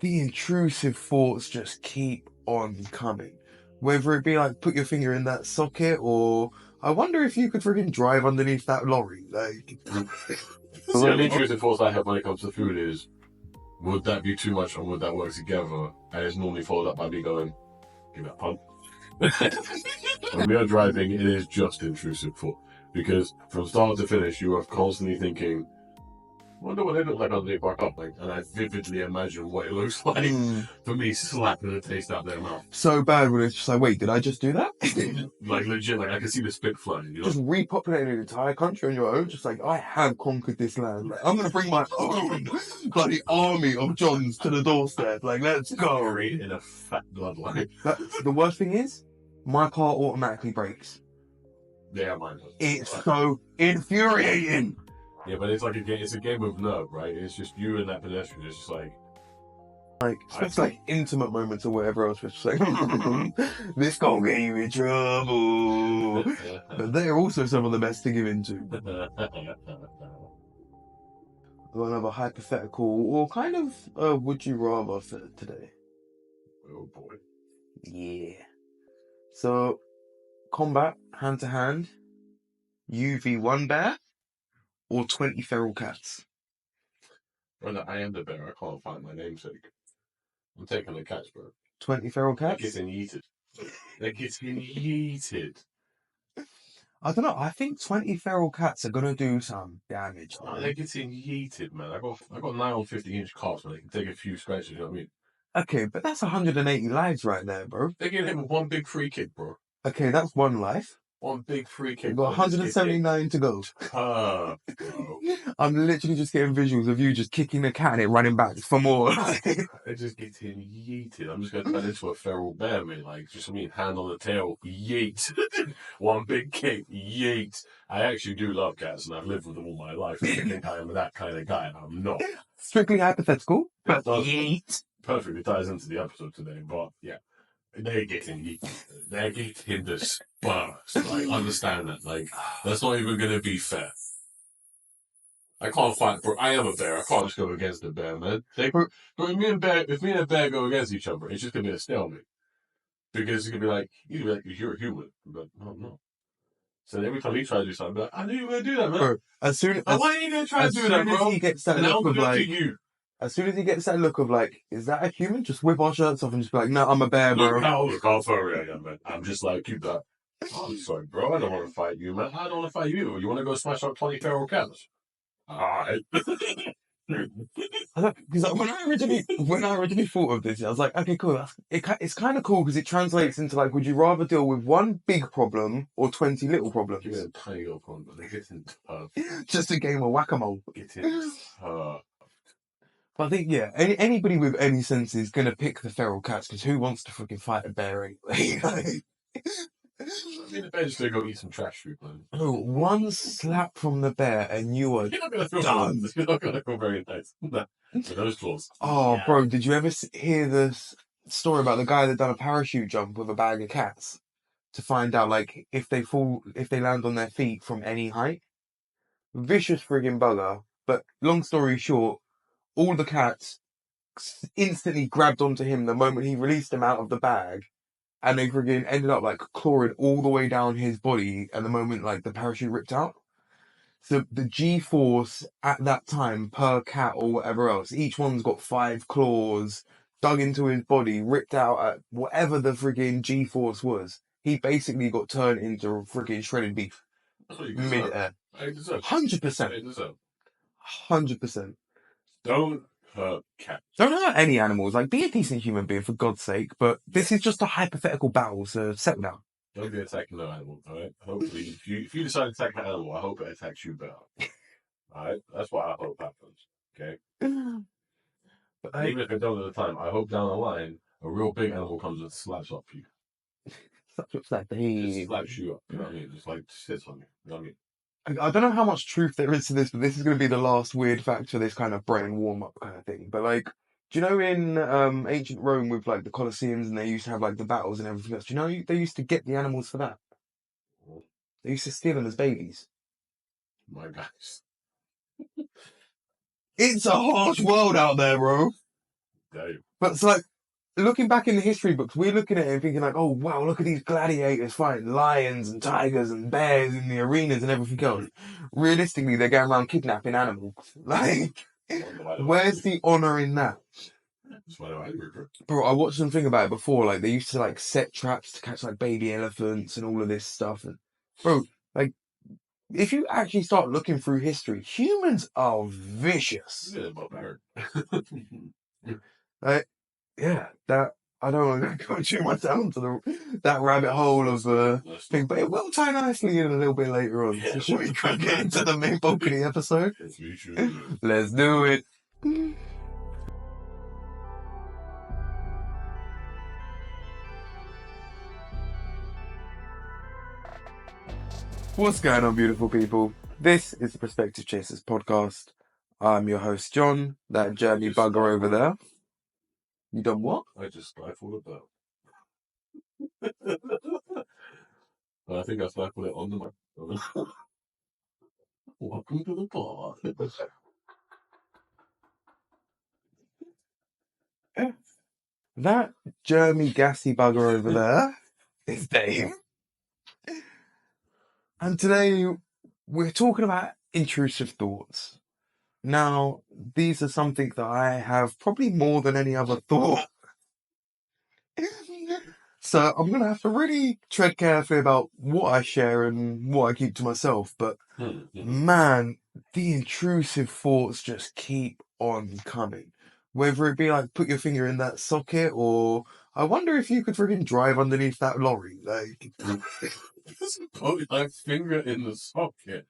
the intrusive thoughts just keep on coming. Whether it be like, put your finger in that socket, or I wonder if you could freaking drive underneath that lorry. Like, The only intrusive thoughts I have when it comes to food is, would that be too much or would that work together? And it's normally followed up by me going, give that pun. When we are driving, it is just intrusive thought. Because from start to finish, you are constantly thinking, wonder what they look like on the back up. Like, and I vividly imagine what it looks like for me slapping the taste out their mouth. So bad when it's just like, wait, did I just do that? Like legit, like I can see the spit flying. You know? Just repopulating an entire country on your own. Just like, I have conquered this land. Like, I'm gonna bring my own bloody army of Johns to the doorstep. Like, let's go. In a fat bloodline. The worst thing is, my car automatically brakes. Yeah, mine does. It's so infuriating. Yeah, but it's like it's a game of nerve, right? It's just you and that pedestrian. It's just like it's like intimate moments or whatever else. It's just like, this gonna get you in trouble. But they're also some of the best to give into. I've got another hypothetical, or kind of would you rather for today. Oh boy. Yeah. So, combat, hand to hand, UV1 bear, or 20 feral cats? Brother, I am the bear. I can't find my namesake. I'm taking the cats, bro. 20 feral cats? They're getting yeeted. They're getting yeeted. I don't know. I think 20 feral cats are gonna do some damage. Oh, they're getting yeeted, man. I got 9 on 50-inch calves, man. They can take a few scratches. You know what I mean? Okay, but that's 180 lives right there, bro. They're getting hit with one big free kick, bro. Okay, that's one life. One big free kick. We've got 179 to go. Bro. I'm literally just getting visuals of you just kicking the cat and it running back for more. They're just getting yeeted. I'm just going to turn into a feral bear, mate. Like, just hand on the tail, yeet. One big kick, yeet. I actually do love cats, and I've lived with them all my life. I think I am that kind of guy, and I'm not. Strictly hypothetical, but yeet. Perfectly ties into the episode today, but yeah. They're getting yeeted. They're getting the spurs. Like, understand that. Like, that's not even going to be fair. I can't fight, bro. I am a bear. I can't just go against the bear, man. If me and a bear go against each other, it's just gonna be a stalemate. Because it's gonna be like, you're a human. But no, I'm not. So every time he tries to do something, I'm like, I knew you were gonna do that, man. Bro, why are you gonna try to do that, bro? He gets that look of like, as soon as he gets that look of like, is that a human? Just whip our shirts off and just be like, no, I'm a bear, bro. Look how furry I am, man. I'm just like, keep that. I'm sorry, bro. I don't want to fight you, man. I don't want to fight you. You want to go smash up 20 feral cats? Alright. Because when I originally thought of this, I was like, okay, cool. It's kind of cool because it translates into like, would you rather deal with one big problem or 20 little problems? Give me a tiny little problem, but they're getting tough. Just a game of whack-a-mole. Getting tough. But I think, yeah, anybody with any sense is going to pick the feral cats because who wants to freaking fight a bear anyway? I mean, the bear's going to go eat some trash food, man. Oh, one slap from the bear and you are done. You're not going to feel very nice. With those claws. Oh, yeah. Bro, did you ever hear this story about the guy that done a parachute jump with a bag of cats to find out, like, if they land on their feet from any height? Vicious friggin' bugger. But long story short, all the cats instantly grabbed onto him the moment he released them out of the bag. And they friggin' ended up like clawing all the way down his body at the moment like the parachute ripped out. So the G-force at that time per cat or whatever else, each one's got 5 claws dug into his body, ripped out at whatever the friggin' G-force was. He basically got turned into friggin' shredded beef. Mid-air. 100%. 100%. Don't hurt cats. Don't hurt any animals. Like, be a decent human being, for God's sake. But this is just a hypothetical battle, so settle down. Don't be attacking no animal, alright? Hopefully, if you decide to attack an animal, I hope it attacks you better. Alright? That's what I hope happens, okay? But even if it don't at the time, I hope down the line, a real big animal comes and slaps up you. Just slaps you up, you know what I mean? Just like sits on you, you know what I mean? I don't know how much truth there is to this, but this is going to be the last weird fact for this kind of brain warm-up kind of thing. But like, do you know in ancient Rome with like the Colosseums and they used to have like the battles and everything else, do you know they used to get the animals for that? They used to steal them as babies. My guys. It's a harsh world out there, bro. Damn. But it's like, looking back in the history books, we're looking at it and thinking like, oh wow, look at these gladiators fighting lions and tigers and bears in the arenas and everything else. Realistically, they're going around kidnapping animals. Like, where's the honor in that? Bro, I watched something about it before. Like, they used to like set traps to catch like baby elephants and all of this stuff. And bro, like, if you actually start looking through history, humans are vicious. Yeah, barbaric. Like, yeah, that I don't want to go too much down to that rabbit hole of thing, but it will tie nicely in a little bit later on. So should we get into the main bulk of the episode? Yes, we should. Let's do it. What's going on, beautiful people? This is the Perspective Chasers podcast. I'm your host, John. That Jeremy bugger over there. You done what? I just stifled it down. I think I stifled it on the mic. Welcome to the pod. That Jeremy gassy bugger over there is Dave. And today we're talking about intrusive thoughts. Now, these are something that I have probably more than any other thought. So I'm going to have to really tread carefully about what I share and what I keep to myself. But man, the intrusive thoughts just keep on coming. Whether it be like put your finger in that socket, or I wonder if you could freaking drive underneath that lorry. Like, put my finger in the socket.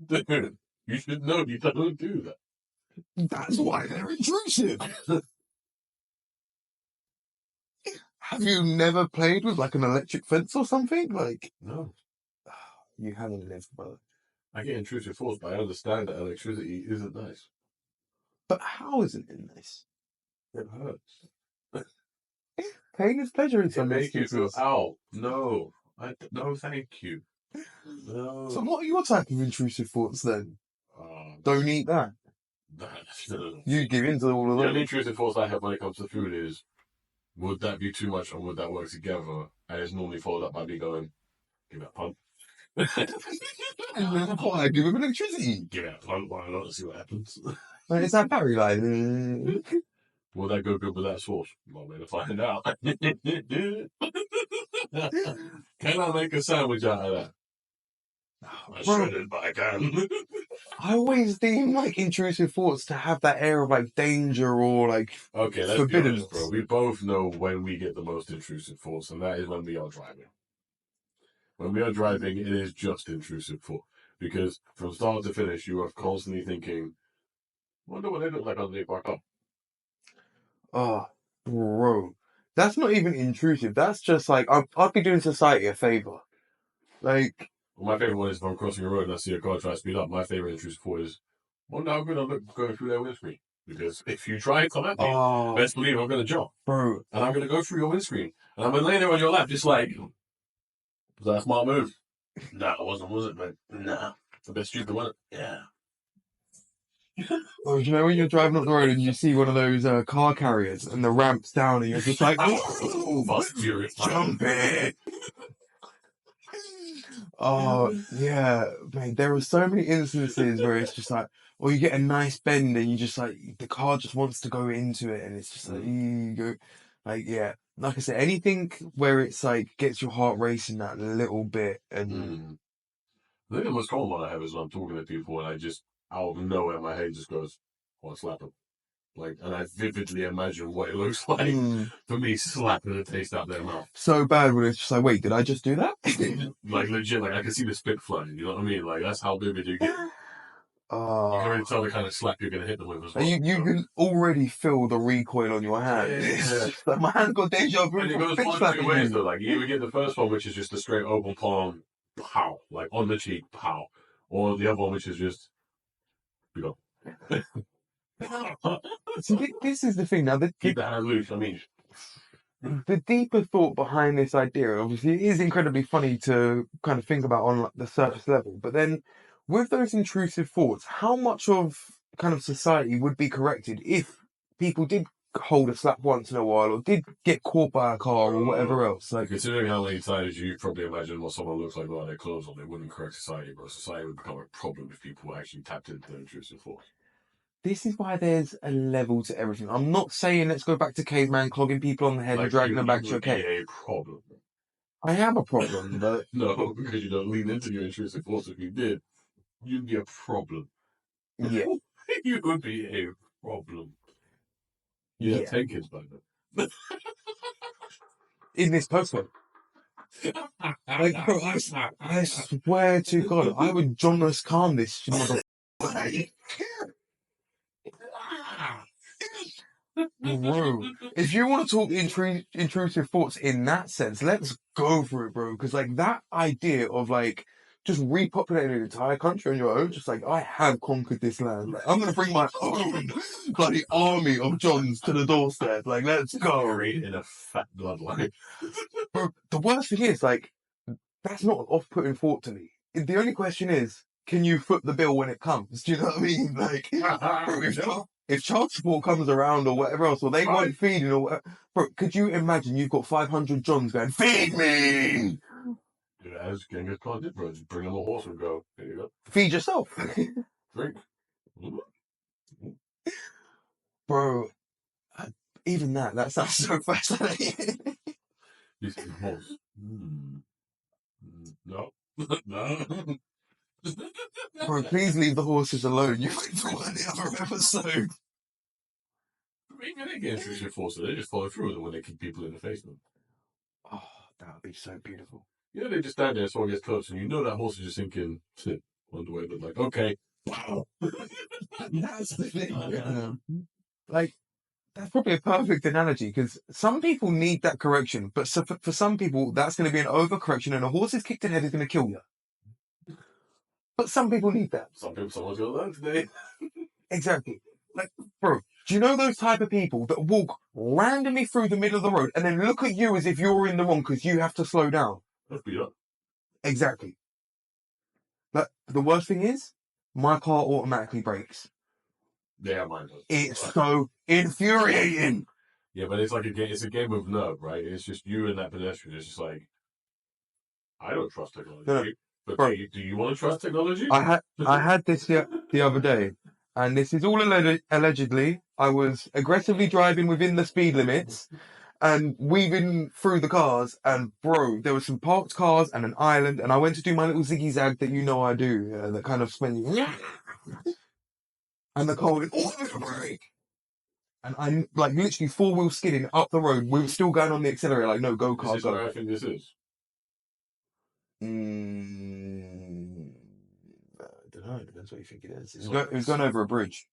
Dude, you should know you don't do that. That's why they're intrusive. Have you never played with like an electric fence or something? Like, no, you haven't lived, brother. I get intrusive thoughts, but I understand that electricity isn't nice. But how isn't it nice? It hurts. Pain is pleasure in some Make you feel instances. out. No, no, thank you. No. So what are your type of intrusive thoughts then? Don't eat that. No. You give in to all of The them. only intrusive thoughts I have when it comes to food is, would that be too much or would that work together? And it's normally followed up by me going, give it a pump. Why? Give him electricity. Give it a pump, why not? See what happens. Like, it's that Barry like. Will that go good with that sauce? Well, we're to find out. Can I make a sandwich out of that? I shouldn't, but I can. I always deem like intrusive thoughts to have that air of like danger or like okay, let's be forbidden. honest, bro. We both know when we get the most intrusive thoughts, and that is when we are driving. When we are driving, it is just intrusive thought. Because from start to finish, you are constantly thinking, wonder what they look like underneath my car. Oh, bro. That's not even intrusive. That's just like, I'd be doing society a favour. Like... Well, my favourite one is if I'm crossing a road and I see a car try to speed up, my favourite intrusive thought is, wonder how good I look going through their windscreen. Because if you try to come at me, best believe I'm going to jump. Bro. And I'm going to go through your windscreen. And I'm going to lay there on your lap just like, was that a smart move? Nah, it wasn't, was it, man? Nah. It's a bit stupid, wasn't it? Yeah. Oh, you know when you're driving up the road and you see one of those car carriers and the ramp's down and you're just like, oh, Fast and Furious, jump it. Oh, yeah, mate, there are so many instances where it's just like, or you get a nice bend and you just like, the car just wants to go into it and it's just like, you go, like, yeah. Like I said, anything where it's like, gets your heart racing that little bit and... I think the most common one I have is when I'm talking to people and I just, out of nowhere, my head just goes, I want to slap them. Like, and I vividly imagine what it looks like for me slapping the taste out their mouth. So bad when it's just like, wait, did I just do that? Like, legit, like, I can see the spit flying, you know what I mean? Like, that's how vivid you get. You can already tell the kind of slap you're going to hit them with as well. You can already feel the recoil on your hand. Yeah. Like, my hand's got deja vu. And it goes one of two ways, though. Like, you either get the first one, which is just a straight open palm, pow, like on the cheek, pow. Or the other one, which is just, we go. See, this is the thing now. Keep the hand loose, I mean. The deeper thought behind this idea, obviously, it is incredibly funny to kind of think about on like, the surface level. But then, with those intrusive thoughts, how much of kind of society would be corrected if people did hold a slap once in a while, or did get caught by a car or whatever else. Like, considering how many times you probably imagine what someone looks like without their clothes on, they wouldn't correct society, but society would become a problem if people actually tapped into their intrusive thoughts. this is why there's a level to everything. I'm not saying let's go back to caveman, clogging people on the head and dragging them back to your cave. A problem. I am a problem, but no, because you don't lean into your intrusive thoughts. If you did, you'd be a problem. yeah, you would be a problem. Yeah, 10 kids by then. in this postcode. Like, bro, I swear to God, I would Jonas calm this motherfucker. Bro, if you want to talk intrusive thoughts in that sense, let's go for it, bro. Because like that idea of like just repopulating an entire country on your own, just like I have conquered this land. Like, I'm gonna bring my own bloody army of Johns to the doorstep. Like, let's go. In a fat bloodline. Bro, the worst thing is like that's not an off-putting thought to me. The only question is, can you foot the bill when it comes? Do you know what I mean? Like, bro, if child support comes around or whatever else, or they want feeding or whatever, bro, could you imagine you've got 500 Johns going, feed me? Yeah, as Genghis Khan did, bro. Just bring them a horse and go, there you go. Feed yourself. Drink. Bro, even that sounds so fascinating. This is a horse. No. No. Bro, please leave the horses alone. You went to one the other episode. Maybe they get intrusive thoughts, they just follow through with them when they kick people in the face. Then. Oh, that would be so beautiful. Yeah, they just stand there, someone gets close, and you know that horse is just thinking, sit, wonder where, but like, okay. That's the thing. Like, that's probably a perfect analogy because some people need that correction, but for some people, that's going to be an overcorrection, and a horse's kicked in the head is going to kill you. But some people need that. Someone's going to learn today. Exactly. Like, bro, do you know those type of people that walk randomly through the middle of the road and then look at you as if you're in the wrong because you have to slow down? Let's beat up. Exactly. But the worst thing is, my car automatically brakes. Yeah, mine does. It's so infuriating. Yeah, but it's like it's a game of nerve, right? It's just you and that pedestrian. It's just like, I don't trust technology. No. But bro, do you want to trust technology? I had this the other day, and this is all allegedly. I was aggressively driving within the speed limits and weaving through the cars, and bro, there were some parked cars and an island, and I went to do my little ziggy zag that you know I do, that kind of spin you. And the car went all over the brake. And I'm like literally four-wheel skidding up the road. We were still going on the accelerator, like, no, go car, go. Is this where I think this is? I don't know. It depends what you think it is. It was going over a bridge.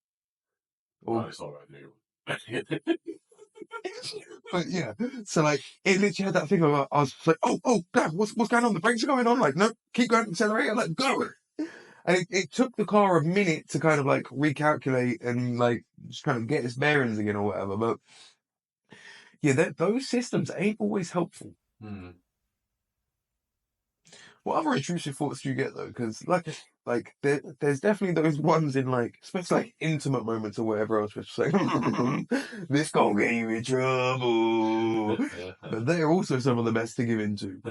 Oh, it's all right, But yeah, so like it literally had that thing of I was like, oh, damn, what's going on? The brakes are going on. Like, no, keep going, accelerator, like go. And it took the car a minute to kind of like recalculate and like just kind of get its bearings again or whatever. But yeah, those systems ain't always helpful. What other intrusive thoughts do you get though? Because like there's definitely those ones in like, especially like intimate moments or whatever else, which is like, this gonna get you in trouble. But they're also some of the best to give into.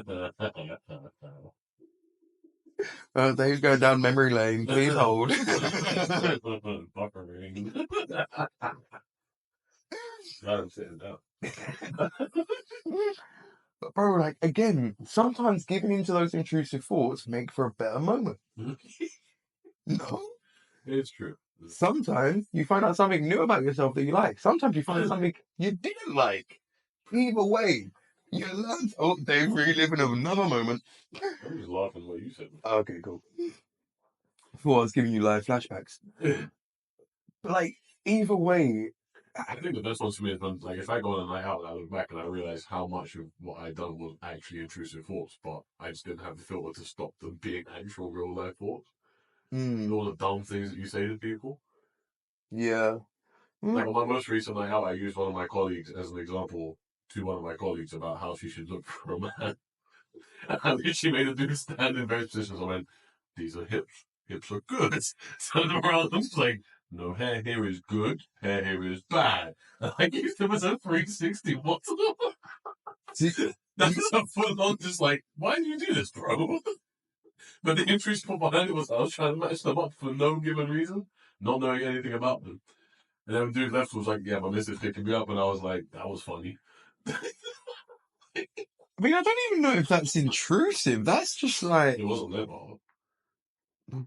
They're going down memory lane. Please hold. Buffering. I'm sitting down. But bro, like again, sometimes giving into those intrusive thoughts make for a better moment. No, it's true. Sometimes you find out something new about yourself that you like. Sometimes you find something you didn't like. Either way, you learned. Oh, they're reliving another moment. I'm just laughing at what you said. Okay, cool. Before I was giving you live flashbacks. But like, either way, I think the best ones for me is when, like, if I go on a night out and I look back and I realize how much of what I'd done was actually intrusive thoughts, but I just didn't have the filter to stop them being actual real life thoughts. All the dumb things that you say to people. Yeah. Like on my most recent night out, I used one of my colleagues as an example to one of my colleagues about how she should look for a man. And she made a dude stand in various positions. I went, these are hips. Hips are good. Turned around and was like, No, hair here is good, hair here is bad. And I gave them as a 360. What? See, That's a full on just like, why do you do this, bro? But the interest put behind it was I was trying to match them up for no given reason, not knowing anything about them. And then dude left was like, yeah, my missus picking me up, and I was like, that was funny. I mean, I don't even know if that's intrusive. That's just like, It wasn't their fault.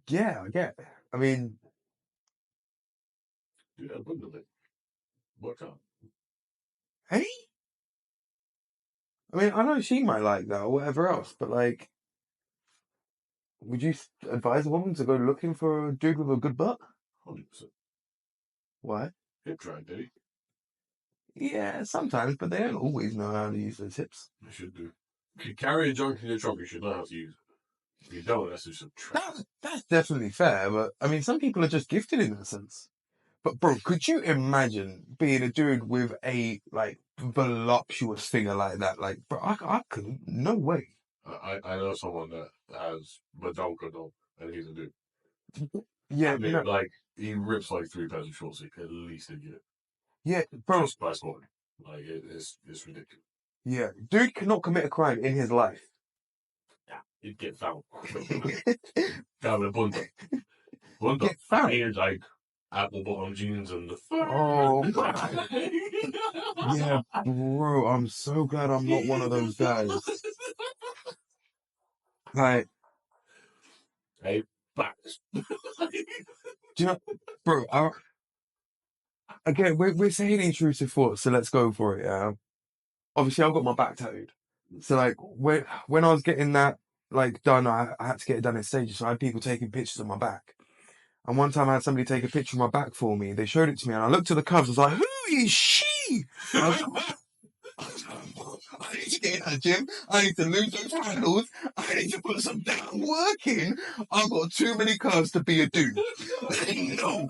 yeah, I get it. I mean, Dude, I wouldn't have worked out. hey, I mean, I know she might like that or whatever else, but like, would you advise a woman to go looking for a dude with a good butt? 100%. Why? Hip drag, did he? Yeah, sometimes, but they don't always know how to use those hips. They should do. If you carry a junk in your trunk, you should know how to use it. If you don't, that's just a trap. That's definitely fair, but I mean, some people are just gifted in that sense. But bro, could you imagine being a dude with a like voluptuous figure like that? Like, bro, I couldn't. No way. I know someone that has badonkadonk, and he's a dude. Yeah, I mean, no, like, he rips like 3 pairs of shorts at least a year. yeah, bro, Just by scoring. Like, it's ridiculous. yeah, dude cannot commit a crime in his life. Yeah, he'd get found. Guy with a bunda. Bunda. Get found. Here's like apple bottom jeans and the. Oh my. Yeah, bro, I'm so glad I'm not one of those guys. Like, Hey, backs. do you know, bro? Again, we're saying intrusive thoughts, so let's go for it. Yeah. Obviously, I've got my back tattooed, so like when I was getting that like done, I had to get it done in stages. So I had people taking pictures of my back. And one time I had somebody take a picture of my back for me. They showed it to me, and I looked at the covers. I was like, "Who is she?" I need to get in that gym. I need to lose those handles. I need to put some damn work in. I've got too many curves to be a dude. No.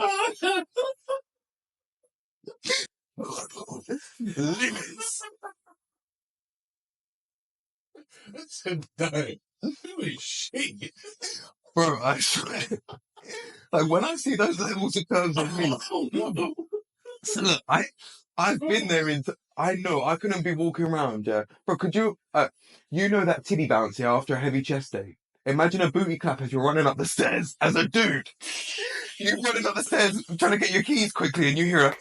Limits. I said, "Dang, who is she?" Bro, I swear. Like, when I see those levels of curves on me, Oh no. so look, I've been there I know, I couldn't be walking around, yeah. Bro, could you, you know that titty bounce, yeah, after a heavy chest day? Imagine a booty clap as you're running up the stairs as a dude. You're running up the stairs trying to get your keys quickly and you hear a...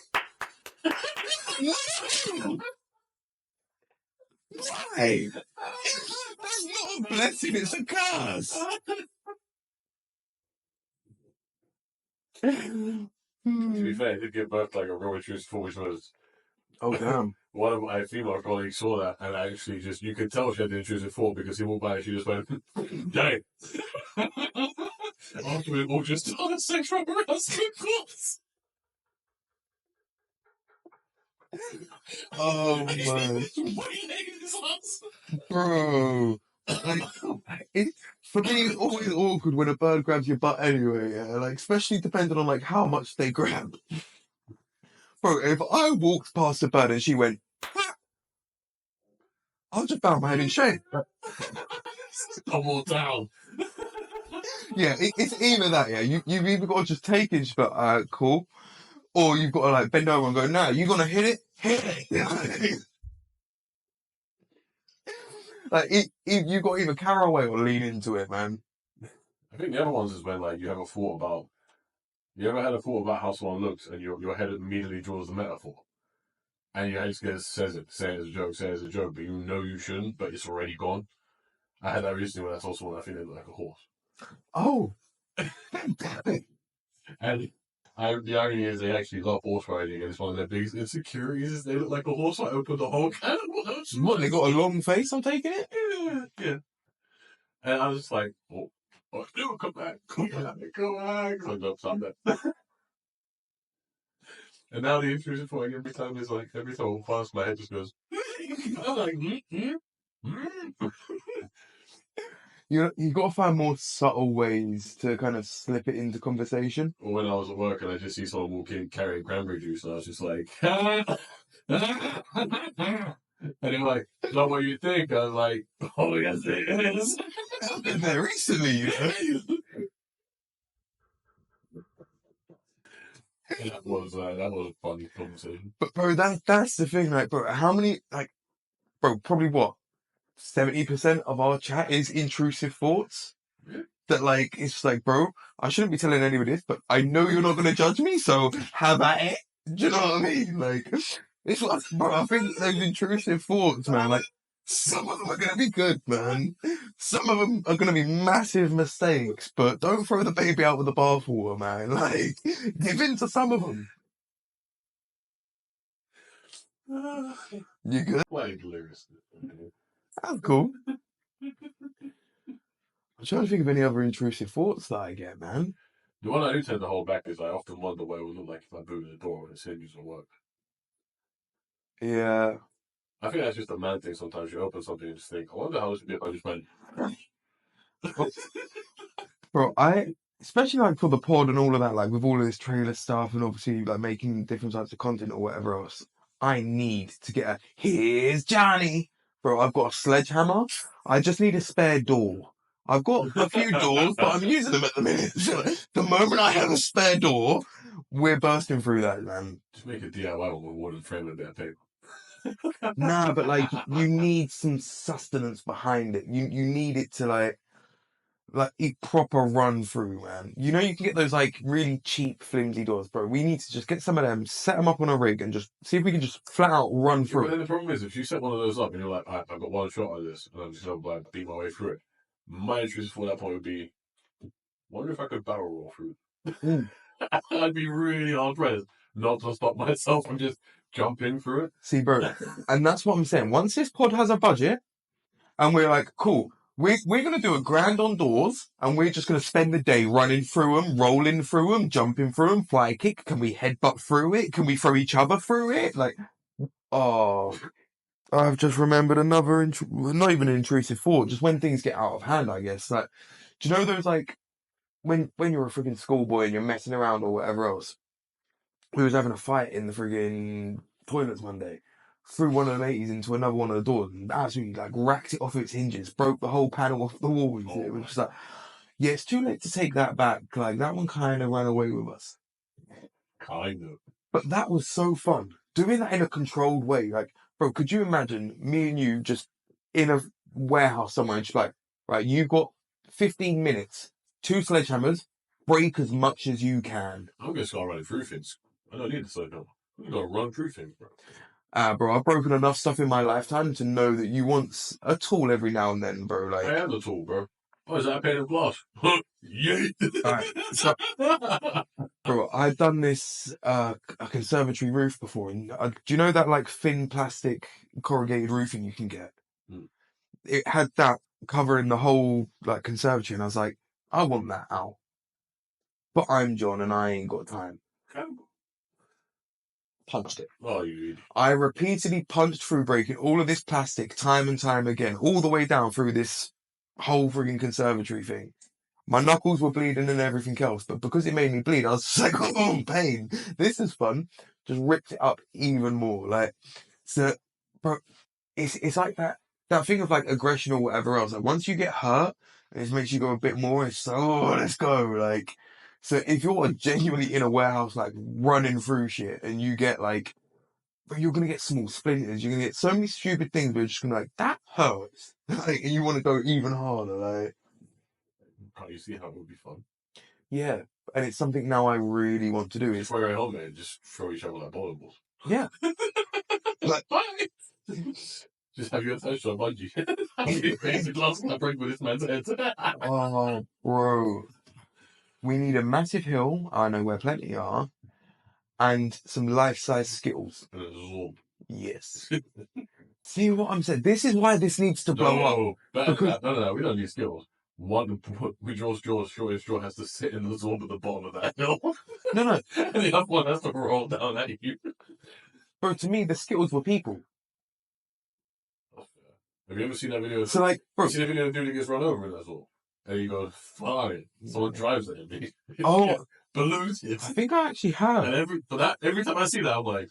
Why? That's not a blessing, it's a curse. To be fair, he did give birth like a real intrusive thought, which was Oh, damn. one of my female colleagues saw that and actually just, you could tell she had the intrusive thought because he walked by and she just went, dang. After we all just started sexual harassment calls. Oh, man. Bro. Like, for me, it's always awkward when a bird grabs your butt anyway, yeah? Like, especially depending on, like, how much they grab. Bro, if I walked past a bird and she went, "Ah," I'll just bow my head in shame. Double down. Yeah, it's either that, yeah. You've either got to just take it, but, cool. Or you've got to, like, bend over and go, nah, you gonna hit it? Hit it. Like, you've got to either carry away or lean into it, man. I think the other ones is when, like, you have a thought about, you ever had a thought about how someone looks and your head immediately draws the metaphor? And your head just says it, say it as a joke, say it as a joke, but you know you shouldn't, but it's already gone. I had that recently when I saw someone, I think they look like a horse. Oh. And the irony is they actually love horse riding, and it's one of their biggest insecurities is they look like a horse, so I opened the whole can of worms. What, they got a long face, I'm taking it? Yeah. And I was just like, oh, no, come back. So no, stop that. And now the intrusive thought every time is like, every time I walk past, my head just goes, I'm like, You got to find more subtle ways to kind of slip it into conversation. Or when I was at work and I just see someone walk in carrying cranberry juice, and I was just like, and they're like, is that what you think? I was like, oh, yes, it is. I've been there recently, you know? That was a funny conversation. But bro, that's the thing, like, bro, how many, like, bro, probably what, 70% of our chat is intrusive thoughts? Yeah. That, like, it's like, bro, I shouldn't be telling anybody this, but I know you're not gonna judge me, so have at it. Do you know what I mean? Like, it's like, bro, I think those intrusive thoughts, man, like, some of them are gonna be good, man. Some of them are gonna be massive mistakes, but don't throw the baby out with the bathwater, man. Like, give in to some of them. You good? Quite hilarious. That's cool. I'm trying to think of any other intrusive thoughts that I get, man. The one I do tend to hold back is I often wonder what it would look like if I booted the door and its hinges will work. Yeah. I think that's just a man thing. Sometimes you open something and just think, I wonder how this would be if I just went. Well, bro, especially like for the pod and all of that, like with all of this trailer stuff and obviously like making different types of content or whatever else, I need to get here's Johnny. Bro, I've got a sledgehammer. I just need a spare door. I've got a few doors, but I'm using them at the minute. So the moment I have a spare door, we're bursting through that, man. Just make a DIY one with a wooden frame and a bit of paper. Nah, but like you need some sustenance behind it. You need it to like a proper run through, man. You know, you can get those like really cheap, flimsy doors, bro. We need to just get some of them, set them up on a rig, and just see if we can just flat out run Yeah, but through then it. the problem is, if you set one of those up and you're like, I've got one shot at this, and I'm just gonna like beat my way through it. My interest for that point would be, wonder if I could barrel roll through. Mm. I'd be really hard pressed not to stop myself from just jumping through it. See, bro, and that's what I'm saying. Once this pod has a budget, and we're like, cool, we're gonna do a grand on doors, and we're just gonna spend the day running through them, rolling through them, jumping through them, fly kick. Can we headbutt through it? Can we throw each other through it? Like, oh. I've just remembered another, not even an intrusive thought, just when things get out of hand, I guess. Like, do you know those, like, when you're a friggin' schoolboy and you're messing around or whatever else? We was having a fight in the friggin' toilets one day. Threw one of the mateys into another one of the doors and absolutely, like, racked it off its hinges, broke the whole panel off the wall. Oh It was my just like, yeah, it's too late to take that back. Like, that one kind of ran away with us. kind of. But that was so fun. Doing that in a controlled way. Like, bro, could you imagine me and you just in a warehouse somewhere and just like, right, you've got 15 minutes, 2 sledgehammers, break as much as you can. I'm gonna start running through things. I don't need to slow down. I'm gonna run through things, bro. Bro, I've broken enough stuff in my lifetime to know that you want a tool every now and then, bro. Like, I am the tool, bro. Oh, is that a pane of glass? Yay! alright, so, bro, I've done this, a conservatory roof before. And do you know that like thin plastic corrugated roofing you can get? Hmm. It had that covering the whole like conservatory, and I was like, I want that out. But I'm John, and I ain't got time. Punched it. Oh, you idiot. I repeatedly punched through, breaking all of this plastic time and time again, all the way down through this whole frigging conservatory thing. My knuckles were bleeding and everything else, but because it made me bleed, I was just like, oh, pain. This is fun. Just ripped it up even more. Like, so, bro, it's like that thing of like aggression or whatever else. Like once you get hurt, it just makes you go a bit more. It's so, oh, let's go. Like, so if you're genuinely in a warehouse, like running through shit and you get like, but you're going to get small splinters. You're going to get so many stupid things, but you're just going to like, that hurts. Like, and you want to go even harder. Like, Can't you see how it would be fun? yeah. And it's something now I really want to do is, Before you're home, man, just throw each other like bowling balls. yeah. Like, Bye! Just have your attention on bungee. How many crazy glass can I break with this man's head? oh, bro. We need a massive hill. I know where plenty are. And some life-size Skittles. And a zorb. Yes. See what I'm saying? This is why this needs to blow up. No, better than Because that. No, we don't need skills. One, which shortest straw has to sit in the zorb at the bottom of that hill. no, And the other one has to roll down at you. bro. To me, the Skittles were people. Have you ever seen that video? So like, bro. You seen the video of the dude that gets run over in that zorb? And he goes, fine. Someone drives at him. Oh, balloons. I think I actually have. And every time I see that, I'm like,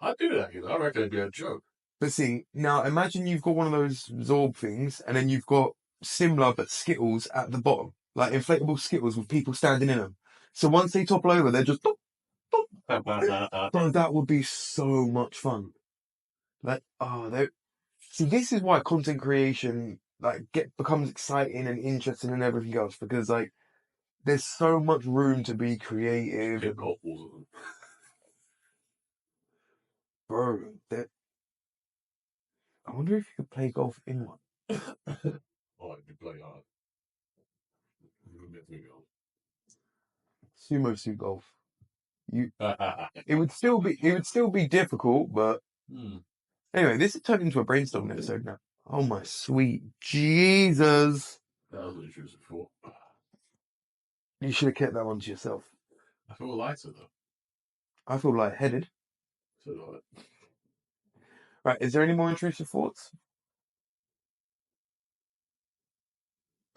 I'd do that. You know, I reckon it'd be a joke. But see, now imagine you've got one of those Zorb things, and then you've got similar but Skittles at the bottom, like inflatable Skittles with people standing in them. So once they topple over, they're just Bro, that would be so much fun. Like, see, this is why content creation becomes exciting and interesting and everything else because like there's so much room to be creative. Hit golf balls at them. Bro, I wonder if you could play golf in one. Oh, you play hard. Sumo suit golf. It would still be difficult, but anyway, this has turned into a brainstorming episode now. Oh my sweet Jesus! That was an intrusive thought. You should have kept that one to yourself. I feel lighter though. I feel lightheaded. So like, Right, is there any more intrusive thoughts?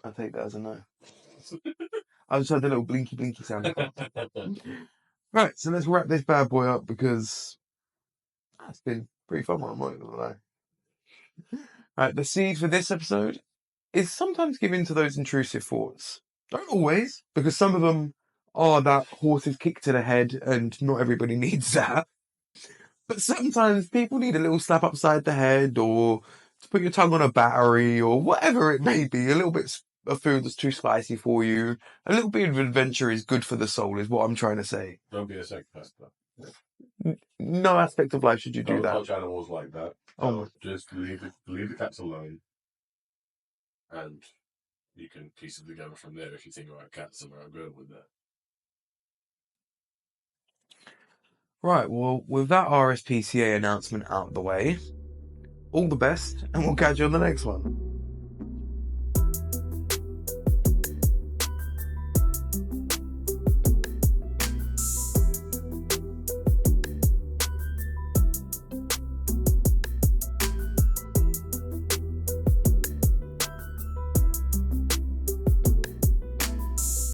I'll take that as a no. I just had a little blinky blinky sound effect. Right, so let's wrap this bad boy up because that's been pretty fun. I'm not gonna lie. Right, the seed for this episode is sometimes given to those intrusive thoughts. Don't always, because some of them are that horse's kick to the head, and not everybody needs that. But sometimes people need a little slap upside the head, or to put your tongue on a battery, or whatever it may be. A little bit of food that's too spicy for you. A little bit of adventure is good for the soul, is what I'm trying to say. don't be a psychopath though. No aspect of life should you do Don't that. touch animals like that. Just leave the cats alone, and you can piece it together from there if you think about cats and where I'm going with that. Right, well, with that RSPCA announcement out of the way, all the best, and we'll catch you on the next one.